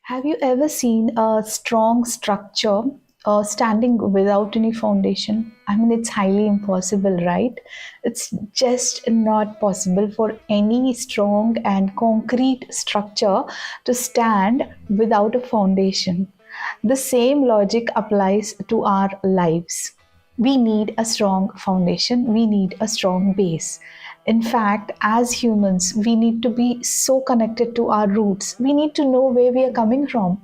Have you ever seen a strong structure standing without any foundation? I mean, it's highly impossible, right? It's just not possible for any strong and concrete structure to stand without a foundation. The same logic applies to our lives. We need a strong foundation, we need a strong base. In fact, as humans, we need to be so connected to our roots. We need to know where we are coming from.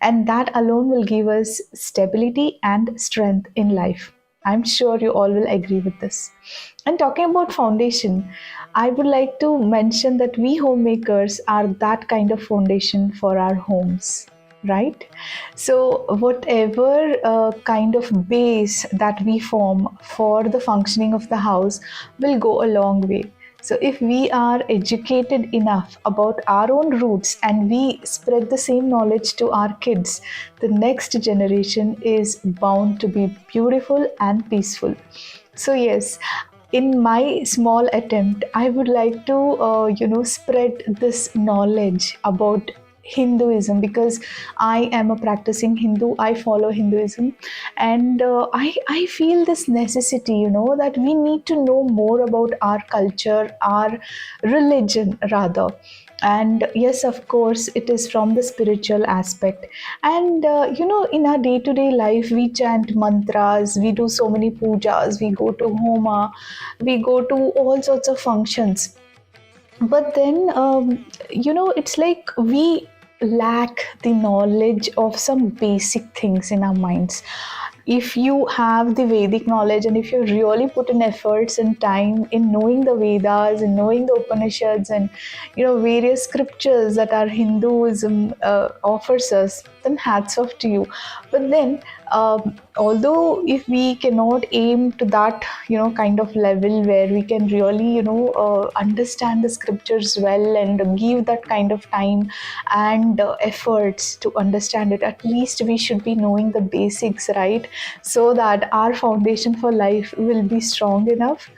And that alone will give us stability and strength in life. I'm sure you all will agree with this. And talking about foundation, I would like to mention that we homemakers are that kind of foundation for our homes, right? So, whatever kind of base that we form for the functioning of the house will go a long way. So, if we are educated enough about our own roots and we spread the same knowledge to our kids, the next generation is bound to be beautiful and peaceful. So, yes, in my small attempt, I would like to, spread this knowledge about Hinduism because I am a practicing Hindu. I follow Hinduism, and I feel this necessity, that we need to know more about our culture, our religion rather. And yes, of course, it is from the spiritual aspect. And in our day to day life, we chant mantras, we do so many pujas, we go to homa, we go to all sorts of functions. But then, it's like we lack the knowledge of some basic things in our minds. If you have the Vedic knowledge and if you really put in efforts and time in knowing the Vedas and knowing the Upanishads and various scriptures that our Hinduism offers us, then hats off to you. But then, although if we cannot aim to that kind of level where we can really understand the scriptures well and give that kind of time and efforts to understand it, at least we should be knowing the basics, right? So that our foundation for life will be strong enough.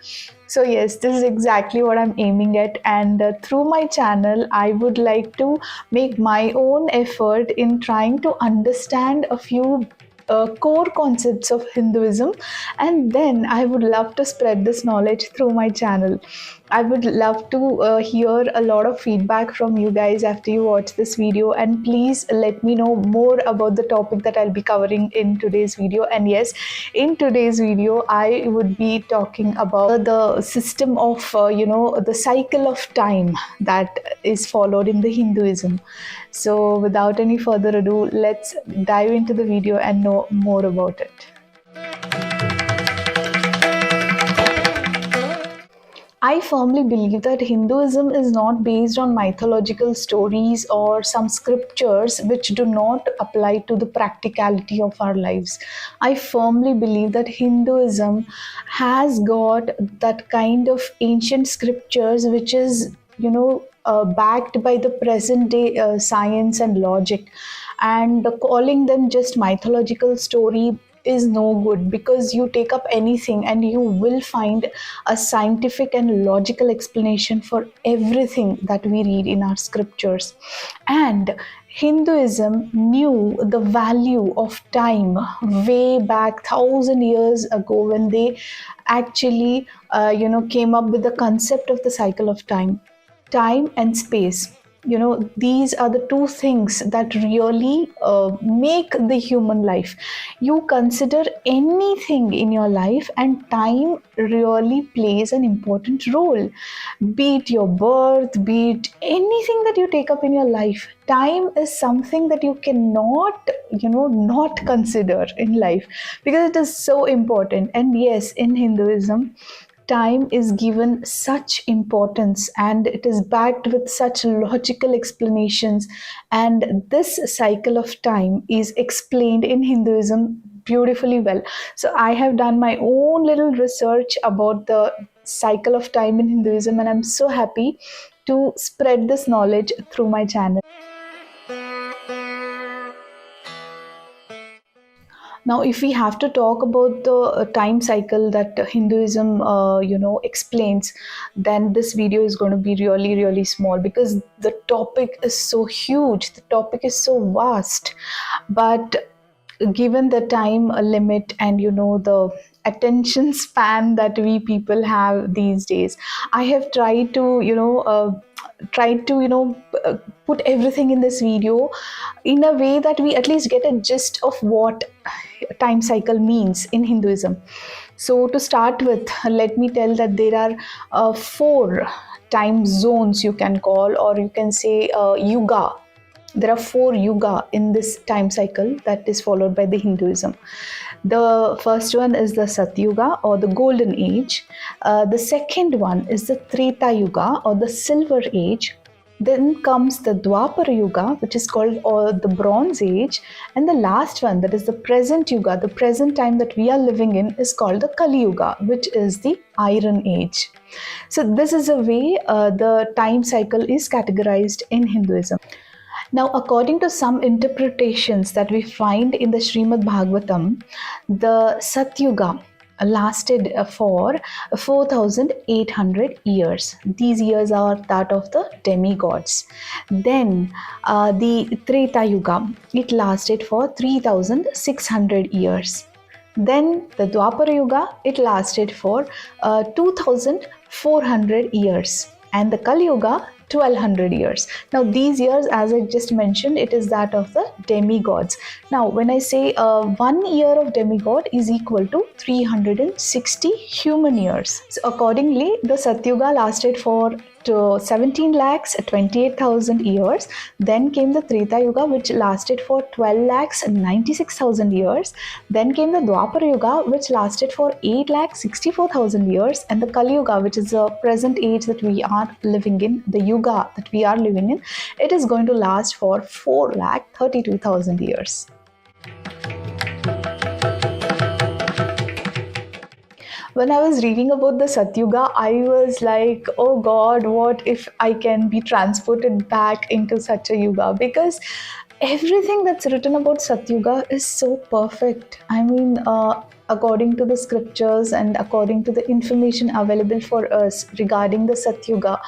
So yes, this is exactly what I'm aiming at, and through my channel I would like to make my own effort in trying to understand a few core concepts of Hinduism, and then I would love to spread this knowledge through my channel. I would love to hear a lot of feedback from you guys after you watch this video, and please let me know more about the topic that I'll be covering in today's video. And yes, in today's video, I would be talking about the system of, the cycle of time that is followed in the Hinduism. So without any further ado, let's dive into the video and know more about it. I firmly believe that Hinduism is not based on mythological stories or some scriptures which do not apply to the practicality of our lives. I firmly believe that Hinduism has got that kind of ancient scriptures which is, backed by the present day science and logic, and calling them just mythological story is no good, because you take up anything and you will find a scientific and logical explanation for everything that we read in our scriptures. And Hinduism knew the value of time way back 1,000 years ago when they actually came up with the concept of the cycle of time and space. These are the two things that really make the human life. You consider anything in your life and time really plays an important role, be it your birth, be it anything that you take up in your life. Time is something that you cannot not consider in life, because it is so important. And yes, in Hinduism, time is given such importance and it is backed with such logical explanations, and this cycle of time is explained in Hinduism beautifully well. So I have done my own little research about the cycle of time in Hinduism, and I'm so happy to spread this knowledge through my channel. Now, if we have to talk about the time cycle that Hinduism, explains, then this video is going to be really, really small because the topic is so huge, the topic is so vast. But given the time limit and the attention span that we people have these days, I have tried to put everything in this video in a way that we at least get a gist of what time cycle means in Hinduism. So to start with, let me tell that there are four time zones, you can call, or you can say yuga. There are four yuga in this time cycle that is followed by the Hinduism. The first one is the Satyuga, or the golden age. The second one is the Treta Yuga, or the silver age. Then comes the Dwapara Yuga, which is called or the Bronze Age. And the last one, that is the present Yuga, the present time that we are living in, is called the Kaliyuga, which is the Iron Age. So this is a way the time cycle is categorized in Hinduism. Now, according to some interpretations that we find in the Srimad Bhagavatam, the Satyuga lasted for 4,800 years. These years are that of the demigods. Then the Treta Yuga, it lasted for 3,600 years. Then the Dwapara Yuga, it lasted for 2,400 years. And the Kali Yuga, 1200 years. Now these years, as I just mentioned, it is that of the demigods. Now when I say 1 year of demigod is equal to 360 human years. So accordingly, the Satyuga lasted for 17 lakhs 28,000 years. Then came the Treta Yuga, which lasted for 12 lakhs 96,000 years. Then came the Dwapara Yuga, which lasted for 8 lakhs 64,000 years. And the Kali Yuga, which is the present age that we are living in, the Yuga that we are living in, it is going to last for 4 lakh 32,000 years. When I was reading about the Satyuga, I was like, oh God, what if I can be transported back into such a yuga? Because everything that's written about Satyuga is so perfect. I mean, according to the scriptures and according to the information available for us regarding the Satyuga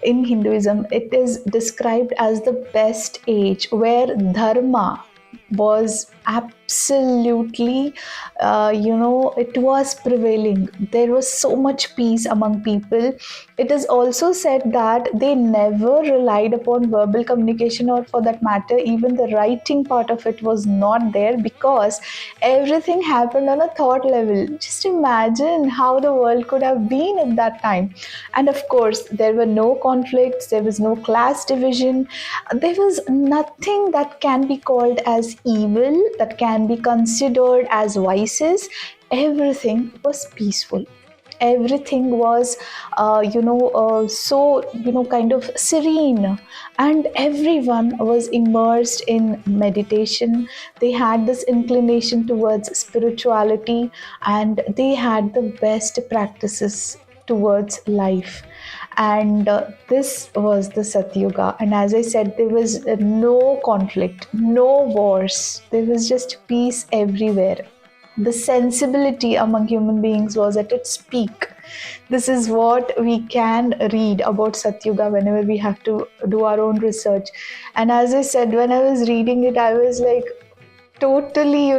in Hinduism, it is described as the best age where dharma was absolutely, it was prevailing. There was so much peace among people. It is also said that they never relied upon verbal communication, or for that matter, even the writing part of it was not there, because everything happened on a thought level. Just imagine how the world could have been at that time. And of course, there were no conflicts, there was no class division, there was nothing that can be called as evil, that can be considered as vices. Everything was peaceful. Everything was kind of serene, and everyone was immersed in meditation. They had this inclination towards spirituality, and they had the best practices towards life. And this was the Satyuga. And as I said, there was no conflict, no wars. There was just peace everywhere. The sensibility among human beings was at its peak. This is what we can read about Satyuga whenever we have to do our own research. And as I said, when I was reading it, I was like totally,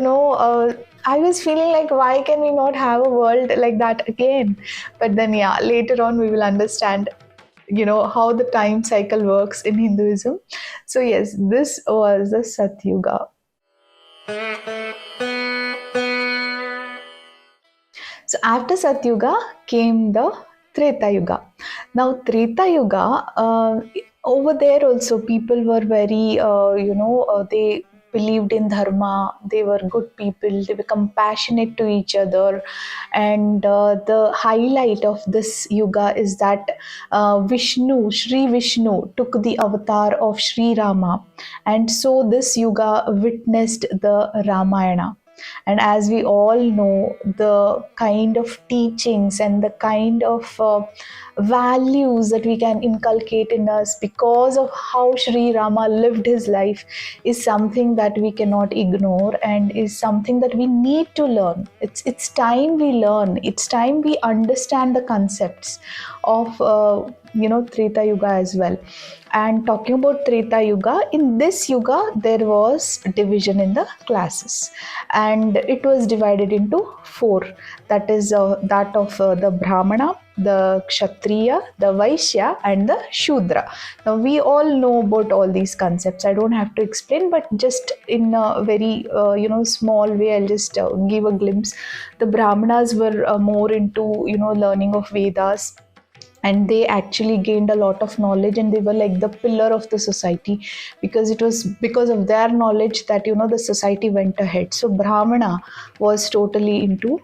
I was feeling like, why can we not have a world like that again? But then, yeah, later on we will understand, how the time cycle works in Hinduism. So yes, this was the Satyuga. So after Satyuga came the Treta Yuga. Now Treta Yuga, over there also people were very, they believed in dharma, they were good people, they were compassionate to each other. And the highlight of this yuga is that Sri Vishnu took the avatar of Sri Rama, and so this yuga witnessed the Ramayana. And as we all know, the kind of teachings and the kind of values that we can inculcate in us because of how Sri Rama lived his life is something that we cannot ignore, and is something that we need to learn. It's time we learn. It's time we understand the concepts of Treta Yuga as well. And talking about Treta Yuga, in this Yuga there was division in the classes, and it was divided into four. That is that of the Brahmana, the Kshatriya, the Vaishya, and the Shudra. Now we all know about all these concepts. I don't have to explain, but just in a very small way, I'll just give a glimpse. The Brahmanas were more into learning of Vedas, and they actually gained a lot of knowledge, and they were like the pillar of the society, because it was because of their knowledge that the society went ahead. So Brahmana was totally into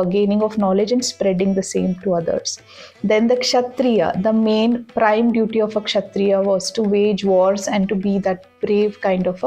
gaining of knowledge and spreading the same to others. Then the Kshatriya, the main prime duty of a Kshatriya was to wage wars and to be that brave kind of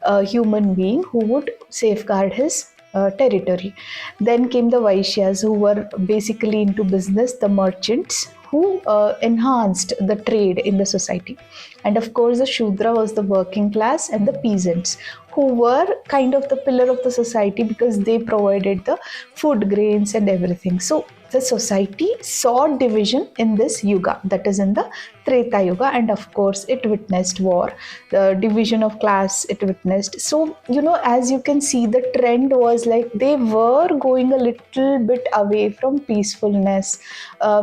a human being who would safeguard his territory. Then came the Vaishyas, who were basically into business, the merchants who enhanced the trade in the society. And of course, the Shudra was the working class and the peasants, who were kind of the pillar of the society because they provided the food, grains, and everything. So the society saw division in this yuga, that is in the Treta Yuga, and of course it witnessed war, the division of class it witnessed. So as you can see, the trend was like they were going a little bit away from peacefulness,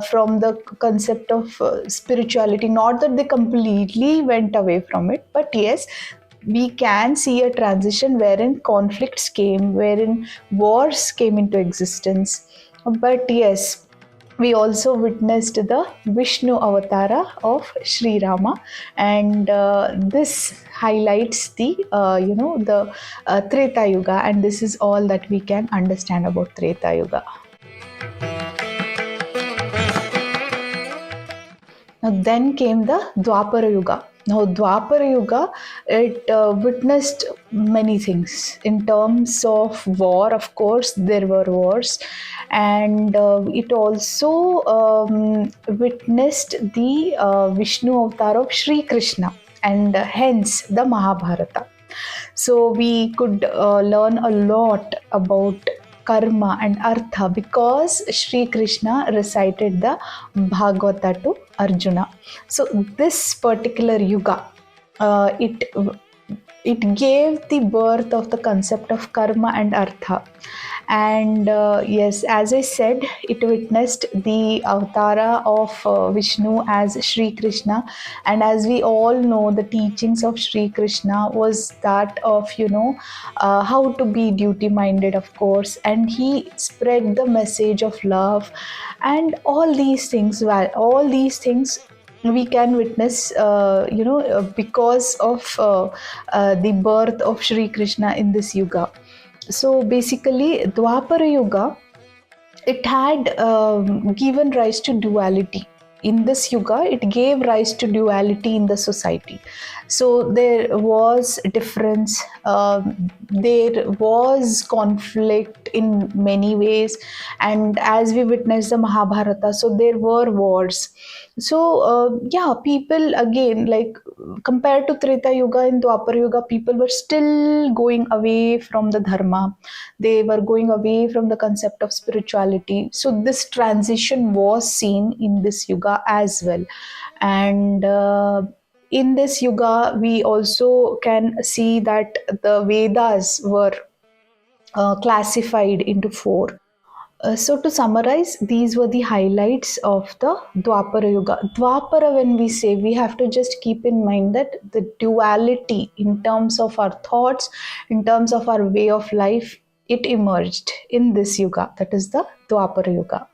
from the concept of spirituality. Not that they completely went away from it, but yes, we can see a transition wherein conflicts came, wherein wars came into existence. But yes, we also witnessed the Vishnu avatara of Sri Rama, and this highlights the Treta Yuga, and this is all that we can understand about Treta Yuga. Now then came the Dwapara Yuga. Now Dwapara Yuga, it witnessed many things in terms of war. Of course, there were wars, and it also witnessed the Vishnu avatar of Sri Krishna, and hence the Mahabharata. So we could learn a lot about karma and artha because Sri Krishna recited the Bhagavata to Arjuna. So this particular yuga, it gave the birth of the concept of karma and artha. And yes, as I said, it witnessed the avatara of Vishnu as Sri Krishna. And as we all know, the teachings of Sri Krishna was that of how to be duty minded, of course, and he spread the message of love, and all these things we can witness because of the birth of Sri Krishna in this yuga. So basically, Dwapara Yuga, it had given rise to duality. In this yuga, it gave rise to duality in the society. So there was difference, there was conflict in many ways, and as we witnessed the Mahabharata, so there were wars. So people again, like compared to Treta Yuga and Dwapar Yuga, people were still going away from the dharma. They were going away from the concept of spirituality. So this transition was seen in this yuga as well. And in this yuga, we also can see that the Vedas were classified into four. So to summarize, these were the highlights of the Dwapara Yuga. Dwapara, when we say, we have to just keep in mind that the duality in terms of our thoughts, in terms of our way of life, it emerged in this yuga, that is the Dwapara Yuga.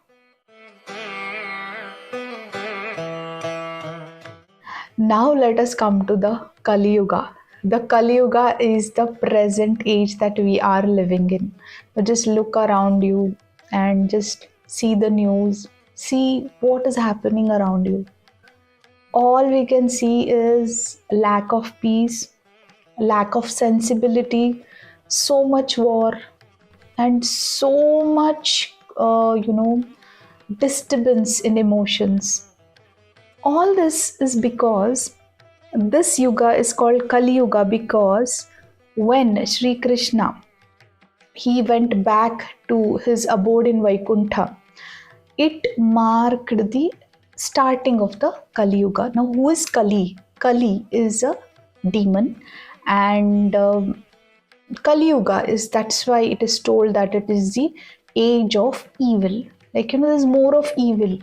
Now let us come to the Kaliyuga. The Kaliyuga is the present age that we are living in. But just look around you and just see the news, see what is happening around you. All we can see is lack of peace, lack of sensibility, so much war, and so much, disturbance in emotions. All this is because this yuga is called Kaliyuga because when Sri Krishna he went back to his abode in Vaikuntha, it marked the starting of the Kali Yuga. Now, who is Kali? Kali is a demon, and Kali Yuga is, that's why it is told that it is the age of evil. Like, there's more of evil.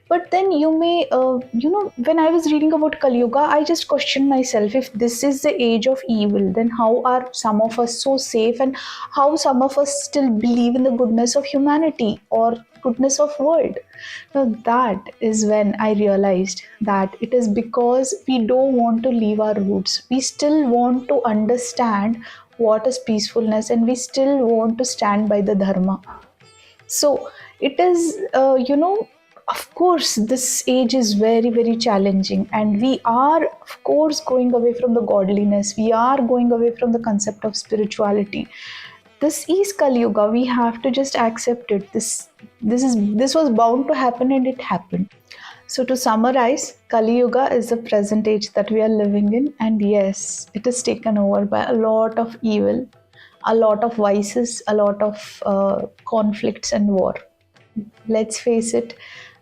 But then you may, when I was reading about Kali Yuga, I just questioned myself, if this is the age of evil, then how are some of us so safe, and how some of us still believe in the goodness of humanity or goodness of world? Now that is when I realized that it is because we don't want to leave our roots. We still want to understand what is peacefulness, and we still want to stand by the dharma. So it is, of course, this age is very, very challenging, and we are, of course, going away from the godliness. We are going away from the concept of spirituality. This is Kali Yuga. We have to just accept it. This was bound to happen, and it happened. So to summarize, Kali Yuga is the present age that we are living in, and yes, it is taken over by a lot of evil, a lot of vices, a lot of conflicts and war. Let's face it,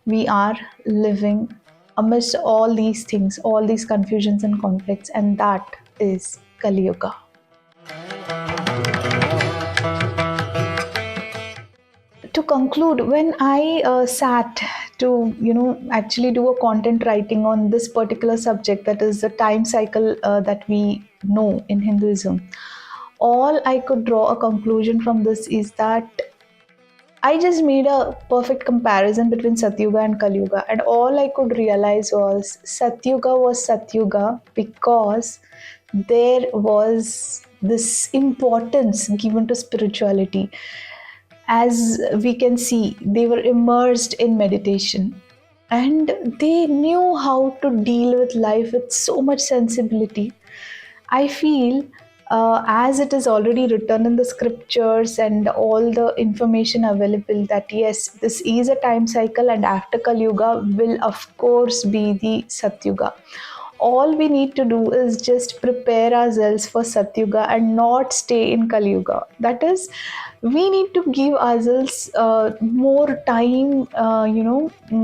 we are living amidst all these things, all these confusions and conflicts, and that is Kali Yuga. To conclude, when I sat to actually do a content writing on this particular subject, that is the time cycle that we know in Hinduism, all I could draw a conclusion from this is that I just made a perfect comparison between Satyuga and Kaliyuga, and all I could realize was Satyuga because there was this importance given to spirituality. As we can see, they were immersed in meditation, and they knew how to deal with life with so much sensibility. I feel, as it is already written in the scriptures and all the information available, that yes, this is a time cycle, and after Kali Yuga will of course be the Satyuga. All we need to do is just prepare ourselves for Satyuga and not stay in Kali Yuga. That is, we need to give ourselves more time,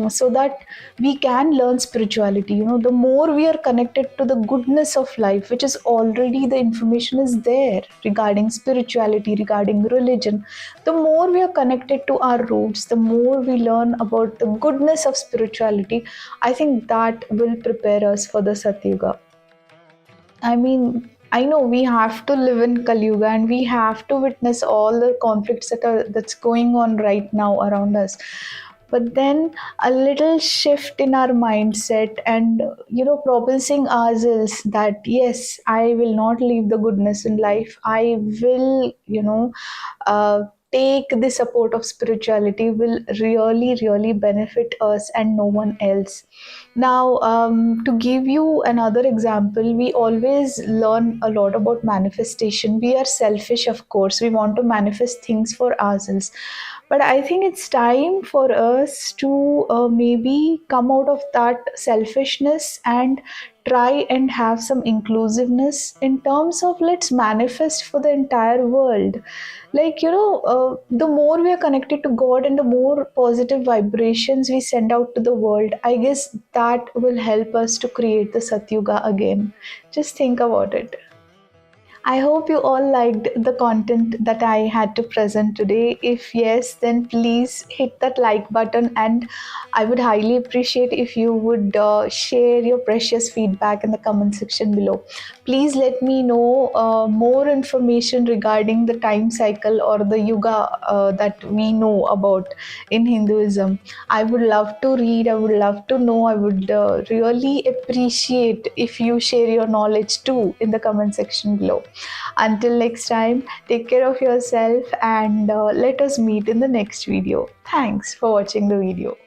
so that we can learn spirituality. The more we are connected to the goodness of life, which is already, the information is there regarding spirituality, regarding religion, the more we are connected to our roots, the more we learn about the goodness of spirituality. I think that will prepare us for the Satyuga. I mean, I know we have to live in Kali Yuga, and we have to witness all the conflicts that's going on right now around us. But then a little shift in our mindset, and promising ourselves that yes, I will not leave the goodness in life. I will, take the support of spirituality, will really, really benefit us and no one else. Now, to give you another example, we always learn a lot about manifestation. We are selfish, of course. We want to manifest things for ourselves. But I think it's time for us to maybe come out of that selfishness and try and have some inclusiveness in terms of, let's manifest for the entire world. Like, the more we are connected to God and the more positive vibrations we send out to the world, I guess that will help us to create the Satyuga again. Just think about it. I hope you all liked the content that I had to present today. If yes, then please hit that like button, and I would highly appreciate if you would share your precious feedback in the comment section below. Please let me know more information regarding the time cycle or the yuga that we know about in Hinduism. I would love to read, I would love to know, I would really appreciate if you share your knowledge too in the comment section below. Until next time, take care of yourself, and let us meet in the next video. Thanks for watching the video.